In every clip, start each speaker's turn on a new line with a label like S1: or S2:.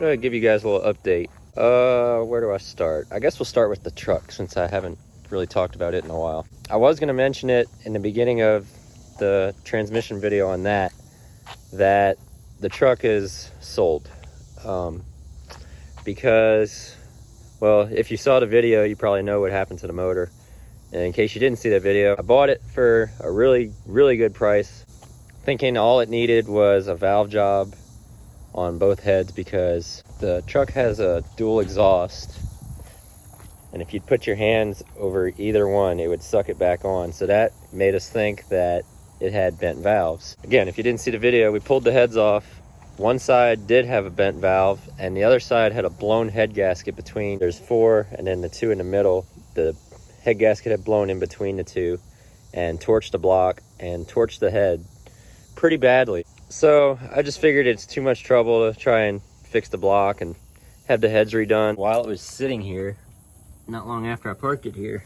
S1: gonna give you guys a little update. Where do I start? I guess we'll start with the truck since I haven't really talked about it in a while. I was gonna mention it in the beginning of the transmission video on that the truck is sold. Because, well, if you saw the video, you probably know what happened to the motor. And in case you didn't see that video, I bought it for a really good price, thinking all it needed was a valve job on both heads because the truck has a dual exhaust, and if you'd put your hands over either one, it would suck it back on. So that made us think that it had bent valves. Again, if you didn't see the video, we pulled the heads off. One side did have a bent valve, and the other side had a blown head gasket between. There's four, and then the two in the middle. The head gasket had blown in between the two and torched the block and torched the head pretty badly. So I just figured it's too much trouble to try and fix the block and have the heads redone. While it was sitting here, not long after I parked it here,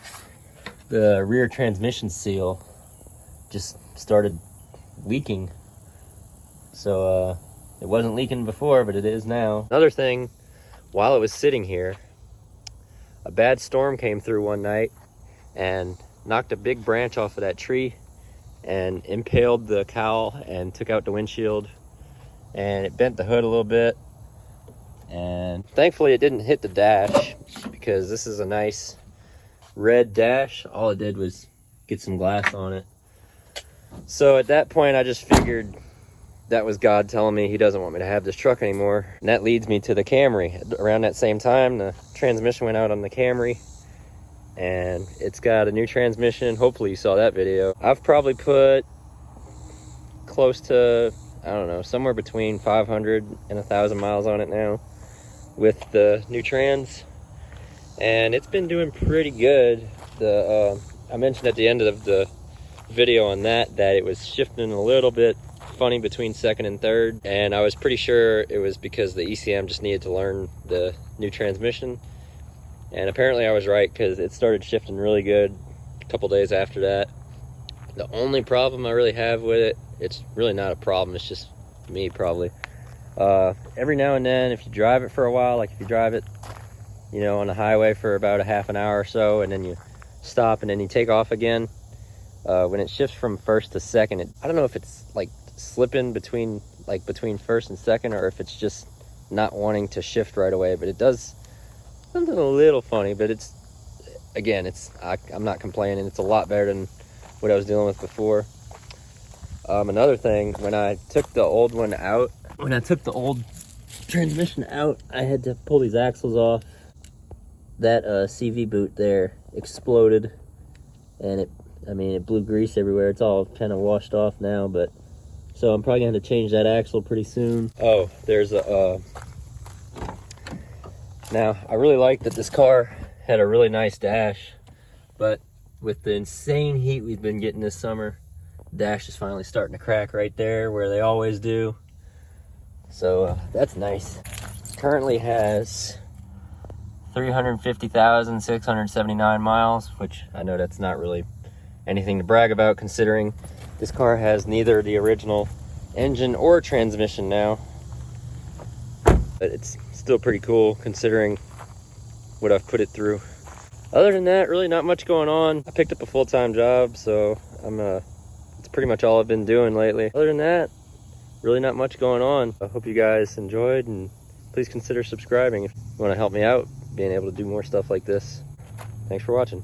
S1: the rear transmission seal just started leaking. So it wasn't leaking before, but it is now. Another thing, while it was sitting here, a bad storm came through one night and knocked a big branch off of that tree and impaled the cowl and took out the windshield, and it bent the hood a little bit. And thankfully it didn't hit the dash because this is a nice red dash. All it did was get some glass on it. So at that point I just figured that was God telling me he doesn't want me to have this truck anymore. And that leads me to the Camry. Around that same time, the transmission went out on the Camry, and it's got a new transmission. Hopefully you saw that video. I've probably put close to, I don't know, somewhere between 500 and 1,000 miles on it now with the new trans, and it's been doing pretty good. I mentioned at the end of the video on that it was shifting a little bit funny between second and third, and I was pretty sure it was because the ECM just needed to learn the new transmission. And apparently I was right, because it started shifting really good a couple days after that. The only problem I really have with it, it's really not a problem, it's just me probably. Every now and then, if you drive it for a while, like if you drive it, you know, on the highway for about a half an hour or so, and then you stop and then you take off again, when it shifts from first to second, I don't know if it's like slipping between first and second, or if it's just not wanting to shift right away, but it does something a little funny. But it's, again, I'm not complaining. It's a lot better than what I was dealing with before. Another thing, when I took the old transmission out, I had to pull these axles off. That CV boot there exploded, and it blew grease everywhere. It's all kind of washed off now, but so I'm probably going to have to change that axle pretty soon. Oh, there's a now I really like that this car had a really nice dash, but with the insane heat we've been getting this summer, the dash is finally starting to crack right there where they always do. So that's nice. Currently has 350,679 miles, which I know that's not really anything to brag about, considering this car has neither the original engine or transmission now. But it's still pretty cool considering what I've put it through. Other than that, really not much going on. I picked up a full-time job, so it's pretty much all I've been doing lately. Other than that, really not much going on. I hope you guys enjoyed, and please consider subscribing if you want to help me out being able to do more stuff like this. Thanks for watching.